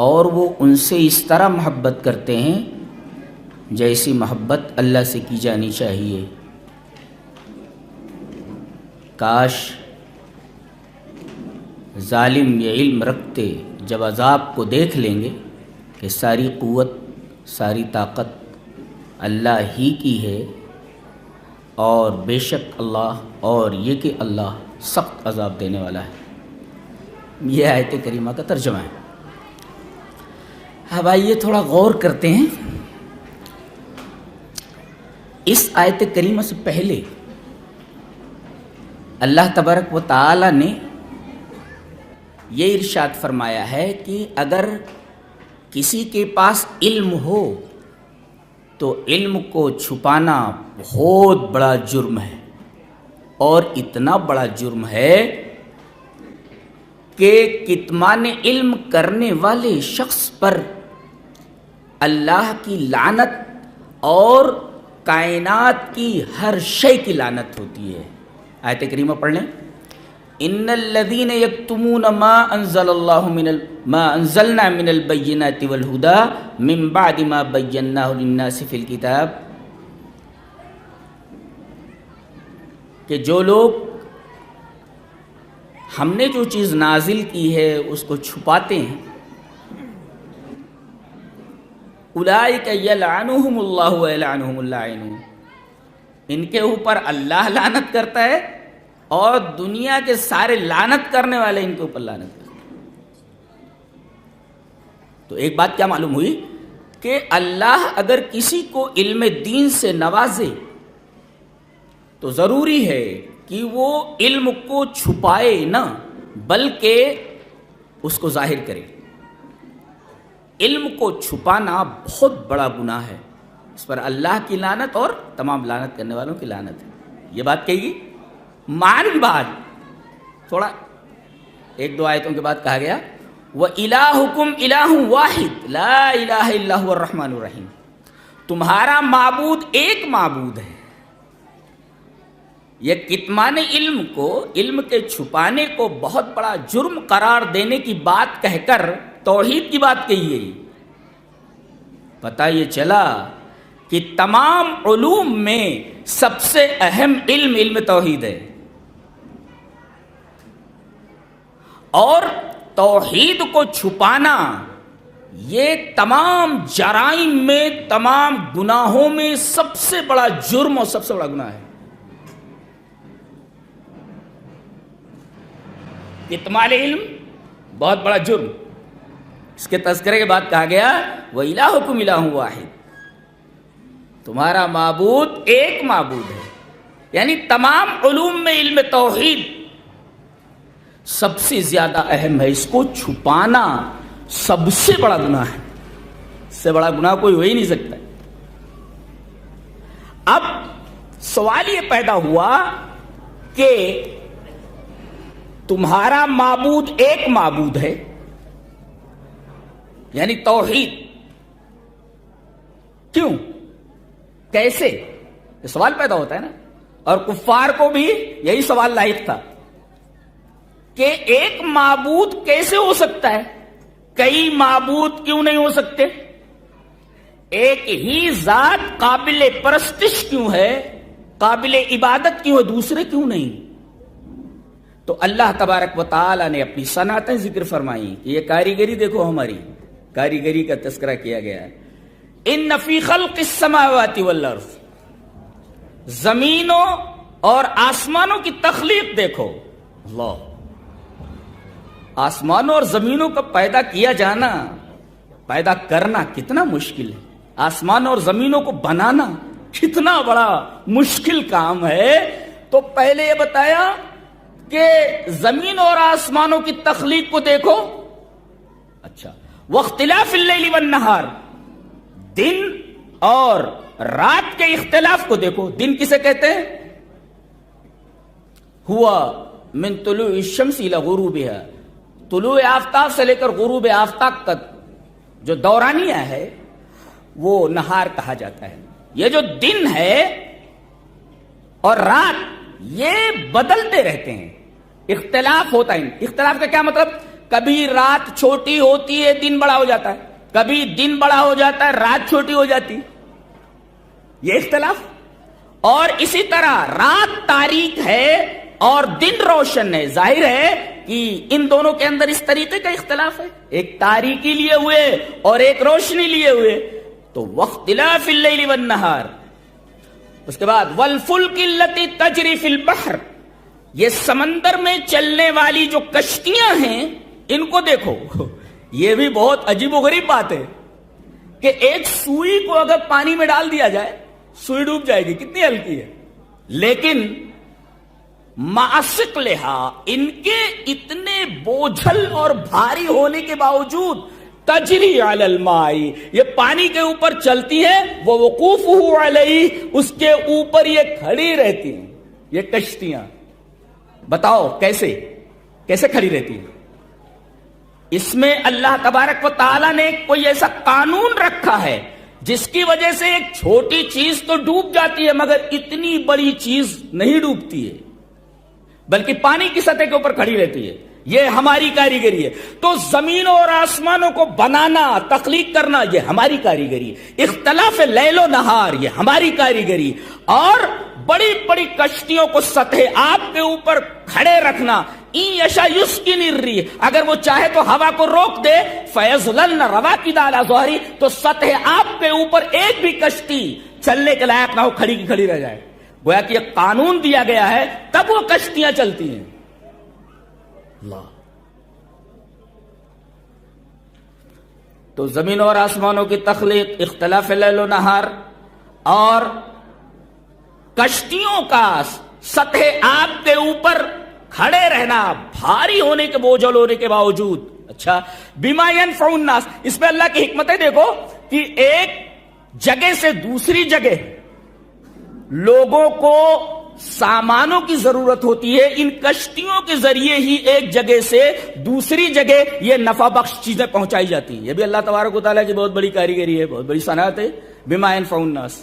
اور وہ ان سے اس طرح محبت کرتے ہیں جیسی محبت اللہ سے کی جانی چاہیے۔ کاش ظالم یہ علم رکھتے، جب عذاب کو دیکھ لیں گے کہ ساری قوت ساری طاقت اللہ ہی کی ہے، اور بے شک اللہ، اور یہ کہ اللہ سخت عذاب دینے والا ہے۔ یہ آیت کریمہ کا ترجمہ ہے۔ اب آئیے تھوڑا غور کرتے ہیں۔ اس آیت کریمہ سے پہلے اللہ تبارک و تعالی نے یہ ارشاد فرمایا ہے کہ اگر کسی کے پاس علم ہو تو علم کو چھپانا بہت بڑا جرم ہے، اور اتنا بڑا جرم ہے کہ کتمان علم کرنے والے شخص پر اللہ کی لعنت اور کائنات کی ہر شے کی لعنت ہوتی ہے۔ آیت کریمہ پڑھ لیں۔ ان الذين يكتمون ما انزلنا من البينات والهدى من بعد ما بيناه للناس في الكتاب، کہ جو لوگ ہم نے جو چیز نازل کی ہے اس کو چھپاتے ہیں، اولئک یلعنهم اللہ ویلعنهم اللاعنون، ان کے اوپر اللہ لعنت کرتا ہے اور دنیا کے سارے لعنت کرنے والے ان کے اوپر لعنت کرتے ہیں۔ تو ایک بات کیا معلوم ہوئی کہ اللہ اگر کسی کو علم دین سے نوازے تو ضروری ہے کہ وہ علم کو چھپائے نہ، بلکہ اس کو ظاہر کرے۔ علم کو چھپانا بہت بڑا گناہ ہے، اس پر اللہ کی لعنت اور تمام لعنت کرنے والوں کی لعنت ہے۔ یہ بات کہی گی معنی بعد تھوڑا ایک دو آیتوں کے بعد کہا گیا وَإِلَٰهُكُمْ إِلَٰهٌ وَاحِدٌ لَا إِلَٰهَ إِلَّا هُوَ الرَّحْمَٰنُ الرَّحِيمُ، تمہارا معبود ایک معبود ہے۔ یہ کتمان علم کو، علم کے چھپانے کو بہت بڑا جرم قرار دینے کی بات کہہ کر توحید کی بات کہی ہے۔ پتہ یہ چلا کہ تمام علوم میں سب سے اہم علم توحید ہے، اور توحید کو چھپانا یہ تمام جرائم میں، تمام گناہوں میں سب سے بڑا جرم اور سب سے بڑا گناہ ہے۔ کتمان علم بہت بڑا جرم، اس کے تذکرے کے بعد کہا گیا وَإِلَٰهُكُمْ إِلَٰهٌ وَاحِدٌ، تمہارا معبود ایک معبود ہے۔ یعنی تمام علوم میں علم توحید سب سے زیادہ اہم ہے، اس کو چھپانا سب سے بڑا گناہ ہے، اس سے بڑا گناہ کوئی ہو ہی نہیں سکتا۔ اب سوال یہ پیدا ہوا کہ تمہارا معبود ایک معبود ہے، یعنی توحید، کیوں، کیسے، یہ سوال پیدا ہوتا ہے نا۔ اور کفار کو بھی یہی سوال لاحق تھا کہ ایک معبود کیسے ہو سکتا ہے، کئی معبود کیوں نہیں ہو سکتے، ایک ہی ذات قابل پرستش کیوں ہے، قابل عبادت کیوں ہے، دوسرے کیوں نہیں؟ تو اللہ تبارک و تعالی نے اپنی صنعتیں ذکر فرمائی کہ یہ کاریگری دیکھو، ہماری کاریگری کا تذکرہ کیا گیا ہے۔ ان فی خلق السماوات والارض، زمینوں اور آسمانوں کی تخلیق دیکھو۔ اللہ، آسمانوں اور زمینوں کا پیدا کیا جانا، پیدا کرنا کتنا مشکل ہے، آسمانوں اور زمینوں کو بنانا کتنا بڑا مشکل کام ہے۔ تو پہلے یہ بتایا کہ زمین اور آسمانوں کی تخلیق کو دیکھو، اچھا، واختلاف اللیل والنہار، دن اور رات کے اختلاف کو دیکھو۔ دن کسے کہتے ہیں؟ ہوا من طلوع الشمس الى غروبها، طلوع آفتاب سے لے کر غروب آفتاب تک جو دورانیہ ہے وہ نہار کہا جاتا ہے۔ یہ جو دن ہے اور رات یہ بدلتے رہتے ہیں، اختلاف ہوتا ہے۔ اختلاف کا کیا مطلب؟ کبھی رات چھوٹی ہوتی ہے دن بڑا ہو جاتا ہے، کبھی دن بڑا ہو جاتا ہے رات چھوٹی ہو جاتی، یہ اختلاف. اور اسی طرح رات تاریک ہے اور دن روشن ہے. ظاہر ہے کہ ان دونوں کے اندر اس طریقے کا اختلاف ہے، ایک تاریکی لیے ہوئے اور ایک روشنی لیے ہوئے. تو واختلاف اللیل والنہار. اس کے بعد والفلک التی تجری فی البحر، یہ سمندر میں چلنے والی جو کشتیاں ہیں ان کو دیکھو. یہ بھی بہت عجیب و غریب بات ہے کہ ایک سوئی کو اگر پانی میں ڈال دیا جائے سوئی ڈوب جائے گی، کتنی ہلکی ہے. لیکن معثقلہا، ان کے اتنے بوجھل اور بھاری ہونے کے باوجود تجری علی الماء، یہ پانی کے اوپر چلتی ہے، وہ وقوفہ علیہ، اس کے اوپر یہ کھڑی رہتی ہیں یہ کشتیاں. بتاؤ کیسے کھڑی رہتی ہیں؟ اس میں اللہ تبارک و تعالیٰ نے کوئی ایسا قانون رکھا ہے جس کی وجہ سے ایک چھوٹی چیز تو ڈوب جاتی ہے مگر اتنی بڑی چیز نہیں ڈوبتی ہے، بلکہ پانی کی سطح کے اوپر کھڑی رہتی ہے. یہ ہماری کاریگری ہے. تو زمینوں اور آسمانوں کو بنانا، تخلیق کرنا، یہ ہماری کاریگری. اختلاف لیل و نہار، یہ ہماری کاریگری. اور بڑی بڑی کشتیوں کو سطح آب کے اوپر کھڑے رکھنا. این یشا یسکن الریح، اگر وہ چاہے تو ہوا کو روک دے. فیظللن رواکد علی ظہری، تو سطح آب کے اوپر ایک بھی کشتی چلنے کے لائق نہ ہو، کھڑی کی کھڑی رہ جائے. گویا کہ یہ قانون دیا گیا ہے تب وہ کشتیاں چلتی ہیں. اللہ. تو زمین اور آسمانوں کی تخلیق، اختلاف لیل و نہار، اور کشتیوں کا سطح آب کے اوپر کھڑے رہنا بھاری ہونے کے، بوجھل ہونے کے باوجود. اچھا، بما ينفع الناس، اس میں اللہ کی حکمتیں دیکھو کہ ایک جگہ سے دوسری جگہ لوگوں کو سامانوں کی ضرورت ہوتی ہے، ان کشتیوں کے ذریعے ہی ایک جگہ سے دوسری جگہ یہ نفع بخش چیزیں پہنچائی جاتی ہیں. یہ بھی اللہ تبارک و تعالیٰ کی بہت بڑی کاریگری ہے، بہت بڑی صنعت ہے. بما ينفع الناس.